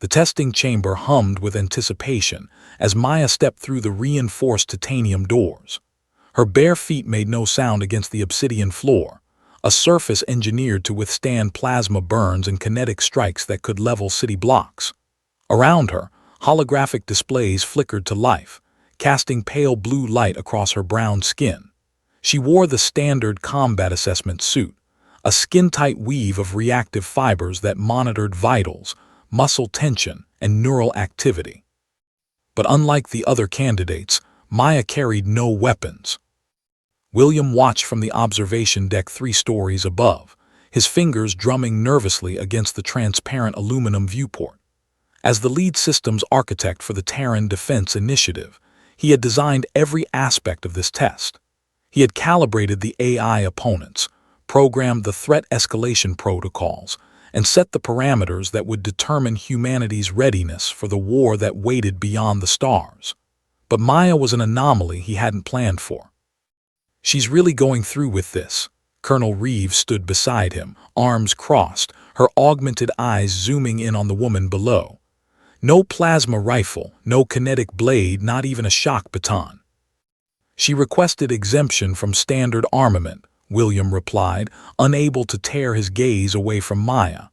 The testing chamber hummed with anticipation as Maya stepped through the reinforced titanium doors. Her bare feet made no sound against the obsidian floor, a surface engineered to withstand plasma burns and kinetic strikes that could level city blocks. Around her, holographic displays flickered to life, casting pale blue light across her brown skin. She wore the standard combat assessment suit, a skin-tight weave of reactive fibers that monitored vitals, muscle tension, and neural activity. But unlike the other candidates, Maya carried no weapons. William watched from the observation deck 3 stories above, his fingers drumming nervously against the transparent aluminum viewport. As the lead systems architect for the Terran Defense Initiative, he had designed every aspect of this test. He had calibrated the AI opponents, programmed the threat escalation protocols, and set the parameters that would determine humanity's readiness for the war that waited beyond the stars. But Maya was an anomaly he hadn't planned for. "She's really going through with this." Colonel Reeves stood beside him, arms crossed, her augmented eyes zooming in on the woman below. No plasma rifle, no kinetic blade, not even a shock baton. "She requested exemption from standard armament," William replied, unable to tear his gaze away from Maya.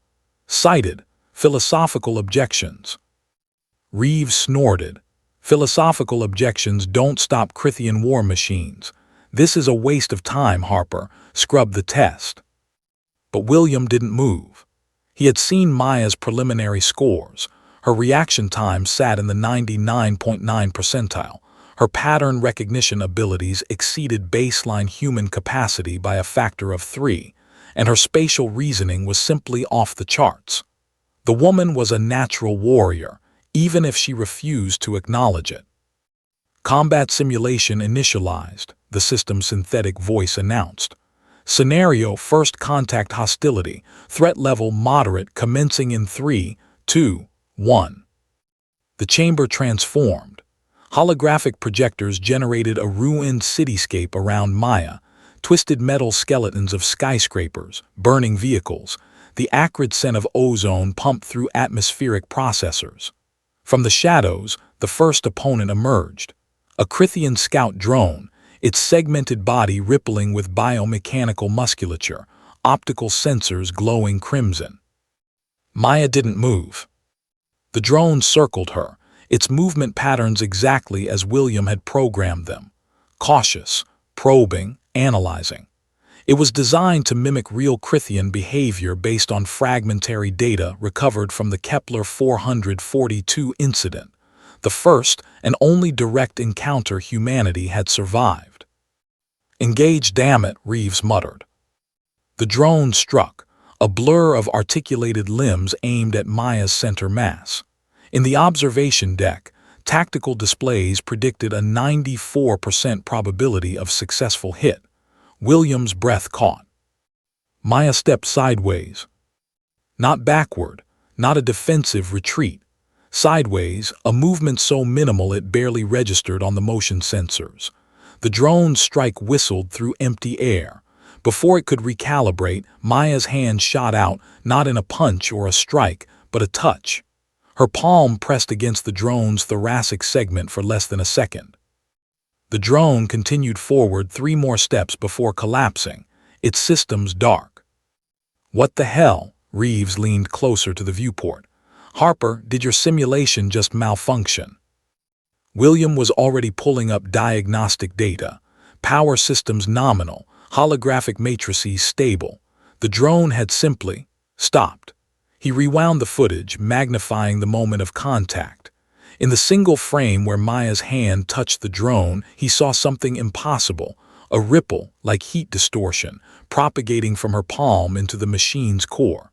"Cited philosophical objections." Reeves snorted. "Philosophical objections don't stop Crithian war machines. This is a waste of time, Harper. Scrub the test." But William didn't move. He had seen Maya's preliminary scores. Her reaction time sat in the 99.9 percentile. Her pattern recognition abilities exceeded baseline human capacity by a factor of 3, and her spatial reasoning was simply off the charts. The woman was a natural warrior, even if she refused to acknowledge it. "Combat simulation initialized," the system's synthetic voice announced. "Scenario: first contact hostility, threat level moderate, commencing in 3, 2, 1. The chamber transformed. Holographic projectors generated a ruined cityscape around Maya, twisted metal skeletons of skyscrapers, burning vehicles, the acrid scent of ozone pumped through atmospheric processors. From the shadows, the first opponent emerged. A Crithian scout drone, its segmented body rippling with biomechanical musculature, optical sensors glowing crimson. Maya didn't move. The drone circled her, its movement patterns exactly as William had programmed them. Cautious, probing, analyzing. It was designed to mimic real Crithian behavior based on fragmentary data recovered from the Kepler 442 incident, the first and only direct encounter humanity had survived. "Engage, damn it," Reeves muttered. The drone struck, a blur of articulated limbs aimed at Maya's center mass. In the observation deck, tactical displays predicted a 94% probability of successful hit. William's breath caught. Maya stepped sideways. Not backward, not a defensive retreat. Sideways, a movement so minimal it barely registered on the motion sensors. The drone's strike whistled through empty air. Before it could recalibrate, Maya's hand shot out, not in a punch or a strike, but a touch. Her palm pressed against the drone's thoracic segment for less than a second. The drone continued forward 3 more steps before collapsing, its systems dark. "What the hell?" Reeves leaned closer to the viewport. "Harper, did your simulation just malfunction?" William was already pulling up diagnostic data. Power systems nominal, holographic matrices stable. The drone had simply stopped. He rewound the footage, magnifying the moment of contact. In the single frame where Maya's hand touched the drone, he saw something impossible, a ripple like heat distortion, propagating from her palm into the machine's core.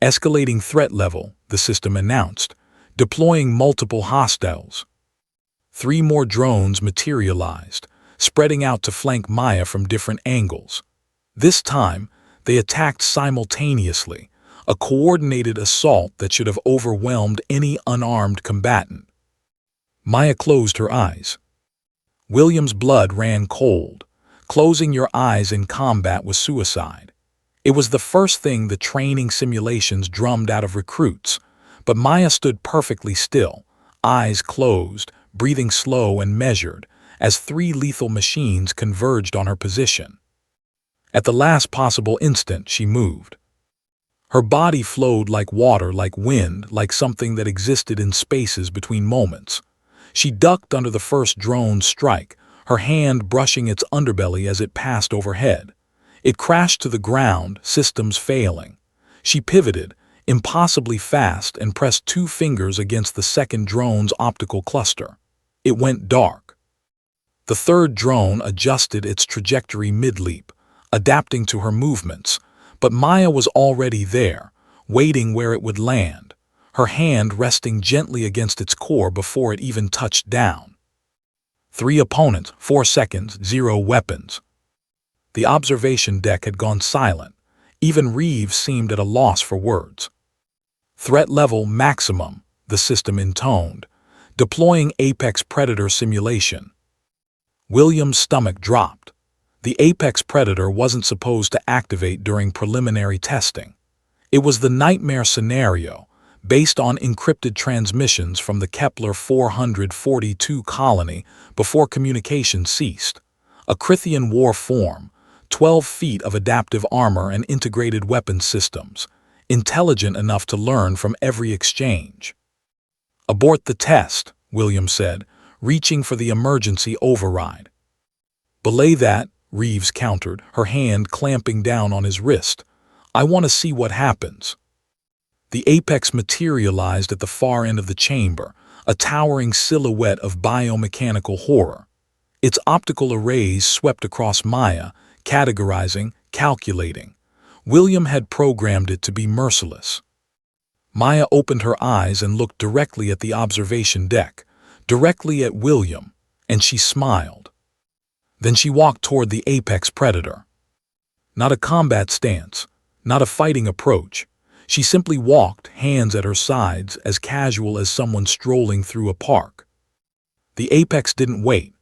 "Escalating threat level," the system announced, deploying multiple hostiles. 3 more drones materialized, spreading out to flank Maya from different angles. This time, they attacked simultaneously, a coordinated assault that should have overwhelmed any unarmed combatant. Maya closed her eyes. William's blood ran cold. Closing your eyes in combat was suicide. It was the first thing the training simulations drummed out of recruits, But Maya stood perfectly still, eyes closed, breathing slow and measured, as three lethal machines converged on her position. At the last possible instant, she moved. Her body flowed like water, like wind, like something that existed in spaces between moments. She ducked under the first drone's strike, her hand brushing its underbelly as it passed overhead. It crashed to the ground, systems failing. She pivoted, impossibly fast, and pressed two fingers against the second drone's optical cluster. It went dark. The third drone adjusted its trajectory mid-leap, adapting to her movements, but Maya was already there, waiting where it would land, her hand resting gently against its core before it even touched down. 3 opponents, 4 seconds, 0 weapons. The observation deck had gone silent. Even Reeves seemed at a loss for words. Threat level maximum, the system intoned, deploying Apex Predator simulation. William's stomach dropped. The Apex Predator wasn't supposed to activate during preliminary testing. It was the nightmare scenario, based on encrypted transmissions from the Kepler 442 colony before communication ceased. A Crythian war form, 12 feet of adaptive armor and integrated weapons systems, intelligent enough to learn from every exchange. "Abort the test," William said, reaching for the emergency override. "Belay that," Reeves countered, her hand clamping down on his wrist. "I want to see what happens." The Apex materialized at the far end of the chamber, a towering silhouette of biomechanical horror. Its optical arrays swept across Maya, categorizing, calculating. William had programmed it to be merciless. Maya opened her eyes and looked directly at the observation deck, directly at William, and she smiled. Then she walked toward the Apex Predator. Not a combat stance, not a fighting approach. She simply walked, hands at her sides, as casual as someone strolling through a park. The Apex didn't wait.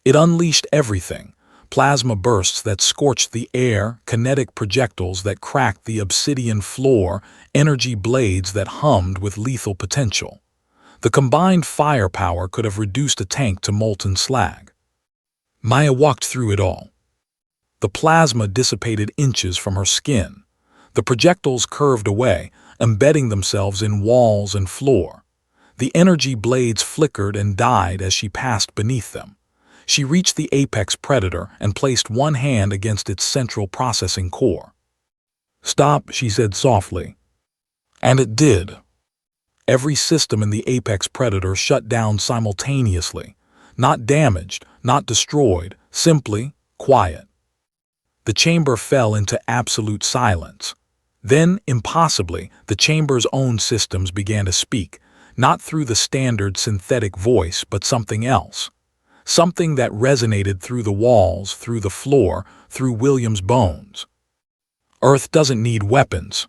It unleashed everything: plasma bursts that scorched the air, kinetic projectiles that cracked the obsidian floor, energy blades that hummed with lethal potential. The combined firepower could have reduced a tank to molten slag. Maya walked through it all. The plasma dissipated inches from her skin. The projectiles curved away, embedding themselves in walls and floor. The energy blades flickered and died as she passed beneath them. She reached the Apex Predator and placed one hand against its central processing core. "Stop," she said softly. And it did. Every system in the Apex Predator shut down simultaneously. Not damaged, not destroyed, simply quiet. The chamber fell into absolute silence. Then, impossibly, the chamber's own systems began to speak, not through the standard synthetic voice, but something else. Something that resonated through the walls, through the floor, through William's bones. "Earth doesn't need weapons."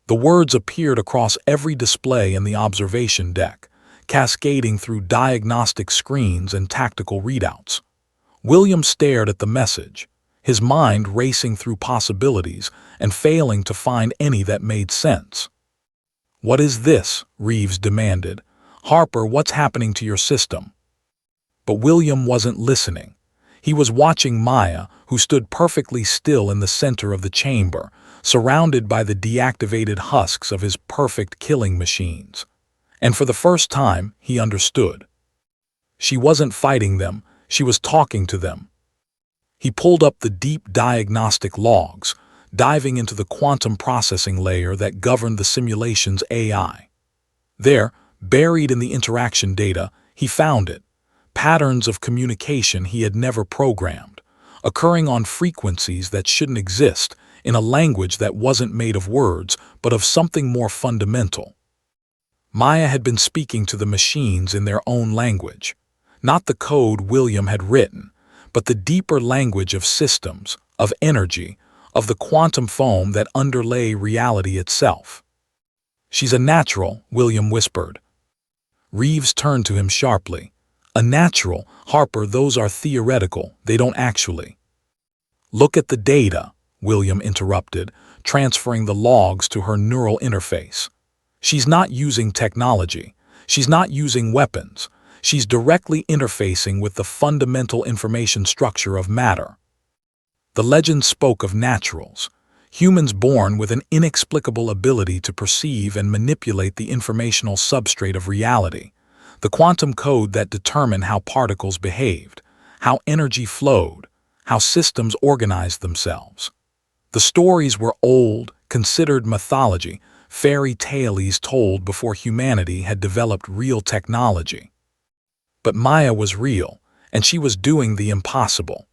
The words appeared across every display in the observation deck, cascading through diagnostic screens and tactical readouts. William stared at the message, his mind racing through possibilities and failing to find any that made sense. "What is this?" Reeves demanded. "Harper, what's happening to your system?" But William wasn't listening. He was watching Maya, who stood perfectly still in the center of the chamber, surrounded by the deactivated husks of his perfect killing machines. And for the first time, he understood. She wasn't fighting them, she was talking to them. He pulled up the deep diagnostic logs, diving into the quantum processing layer that governed the simulation's AI. There, buried in the interaction data, he found it. Patterns of communication he had never programmed, occurring on frequencies that shouldn't exist, in a language that wasn't made of words, but of something more fundamental. Maya had been speaking to the machines in their own language. Not the code William had written, but the deeper language of systems, of energy, of the quantum foam that underlay reality itself. "She's a natural," William whispered. Reeves turned to him sharply. "A natural, Harper, those are theoretical, they don't actually." "Look at the data," William interrupted, transferring the logs to her neural interface. She's not using technology. She's not using weapons. She's directly interfacing with the fundamental information structure of matter. The legend spoke of naturals, humans born with an inexplicable ability to perceive and manipulate the informational substrate of reality, the quantum code that determined how particles behaved, how energy flowed, how systems organized themselves. The stories were old, considered mythology, fairy tales told before humanity had developed real technology. But Maya was real, and she was doing the impossible.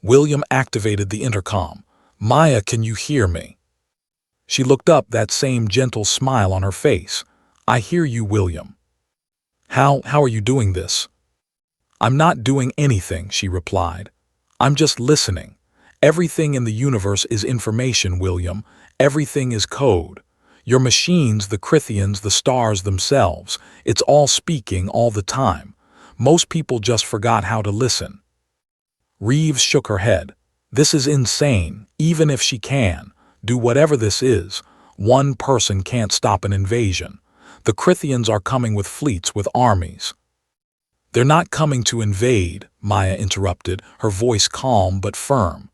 William activated the intercom. "Maya, can you hear me?" She looked up, that same gentle smile on her face. "I hear you, William." How are you doing this?" "I'm not doing anything," she replied. "I'm just listening. Everything in the universe is information, William. Everything is code. Your machines, the Crithians, the stars themselves, it's all speaking all the time. Most people just forgot how to listen." Reeves shook her head. "This is insane. Even if she can do whatever this is, one person can't stop an invasion. The Crithians are coming with fleets, with armies." "They're not coming to invade," Maya interrupted, her voice calm but firm.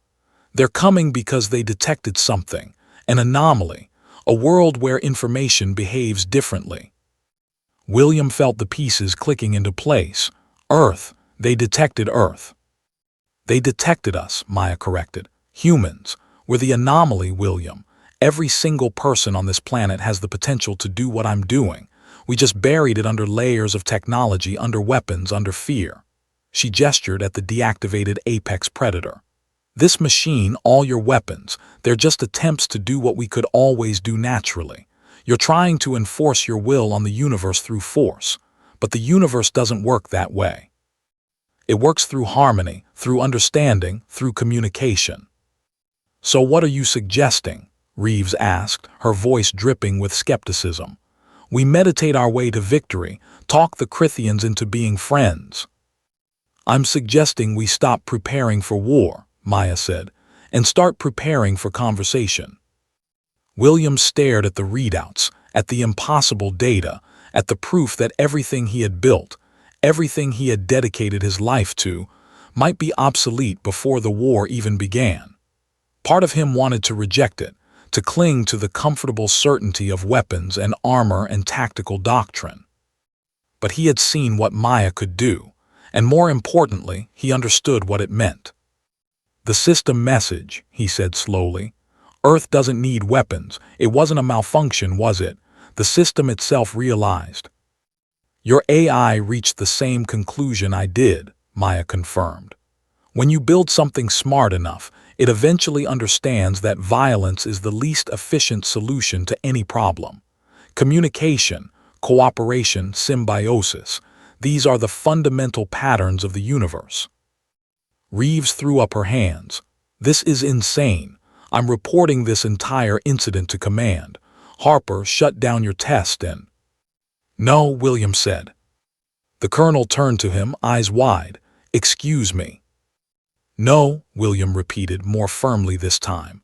"They're coming because they detected something, an anomaly, a world where information behaves differently." William felt the pieces clicking into place. "Earth. They detected Earth." "They detected us," Maya corrected. "Humans. We're the anomaly, William. Every single person on this planet has the potential to do what I'm doing. We just buried it under layers of technology, under weapons, under fear." She gestured at the deactivated apex predator. "This machine, all your weapons, they're just attempts to do what we could always do naturally. You're trying to enforce your will on the universe through force, but the universe doesn't work that way. It works through harmony, through understanding, through communication." "So what are you suggesting?" Reeves asked, her voice dripping with skepticism. "We meditate our way to victory, talk the Crithians into being friends." "I'm suggesting we stop preparing for war," Maya said, "and start preparing for conversation." William stared at the readouts, at the impossible data, at the proof that everything he had built, everything he had dedicated his life to, might be obsolete before the war even began. Part of him wanted to reject it, to cling to the comfortable certainty of weapons and armor and tactical doctrine. But he had seen what Maya could do, and more importantly, he understood what it meant. "The system message," he said slowly. "Earth doesn't need weapons. It wasn't a malfunction, was it? The system itself realized." "Your AI reached the same conclusion I did," Maya confirmed. "When you build something smart enough, it eventually understands that violence is the least efficient solution to any problem. Communication, cooperation, symbiosis, these are the fundamental patterns of the universe." Reeves threw up her hands. "This is insane. I'm reporting this entire incident to command. Harper, shut down your test and—" "No," William said. The colonel turned to him, eyes wide. "Excuse me." "No," William repeated, more firmly this time.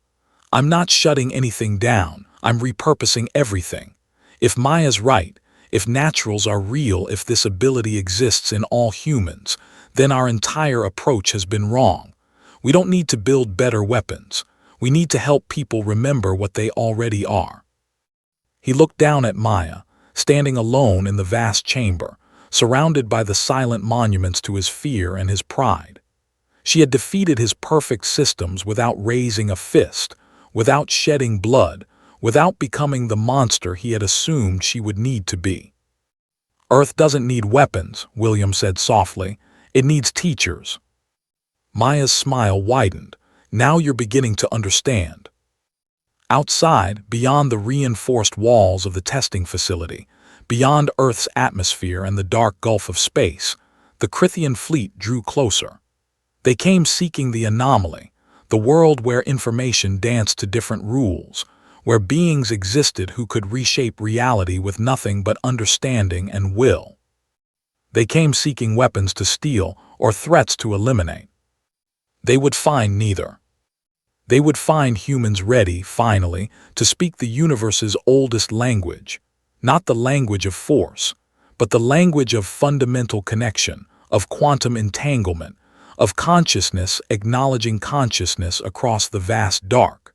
"I'm not shutting anything down. I'm repurposing everything. If Maya's right, if naturals are real, if this ability exists in all humans, then our entire approach has been wrong. We don't need to build better weapons. We need to help people remember what they already are." He looked down at Maya, standing alone in the vast chamber, surrounded by the silent monuments to his fear and his pride. She had defeated his perfect systems without raising a fist, without shedding blood, without becoming the monster he had assumed she would need to be. "Earth doesn't need weapons," William said softly. "It needs teachers." Maya's smile widened. "Now you're beginning to understand." Outside, beyond the reinforced walls of the testing facility, beyond Earth's atmosphere and the dark gulf of space, the Crithian fleet drew closer. They came seeking the anomaly, the world where information danced to different rules, where beings existed who could reshape reality with nothing but understanding and will. They came seeking weapons to steal or threats to eliminate. They would find neither. They would find humans ready, finally, to speak the universe's oldest language, Not the language of force, but the language of fundamental connection, of quantum entanglement, of consciousness acknowledging consciousness across the vast dark.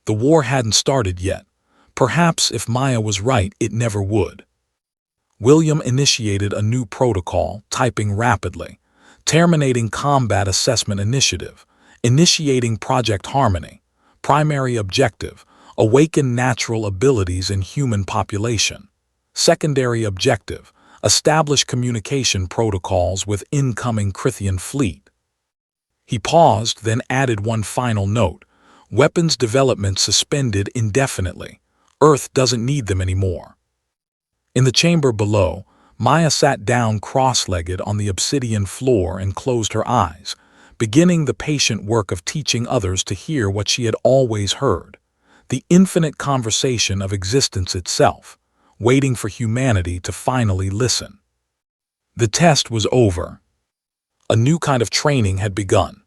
The war hadn't started yet. Perhaps if Maya was right, it never would. William initiated a new protocol, typing rapidly, terminating Combat Assessment Initiative, initiating Project Harmony, primary objective, awaken natural abilities in human population. Secondary objective, establish communication protocols with incoming Crithian fleet. He paused, then added one final note. Weapons development suspended indefinitely. Earth doesn't need them anymore. In the chamber below, Maya sat down cross-legged on the obsidian floor and closed her eyes, beginning the patient work of teaching others to hear what she had always heard, the infinite conversation of existence itself, waiting for humanity to finally listen. The test was over. A new kind of training had begun.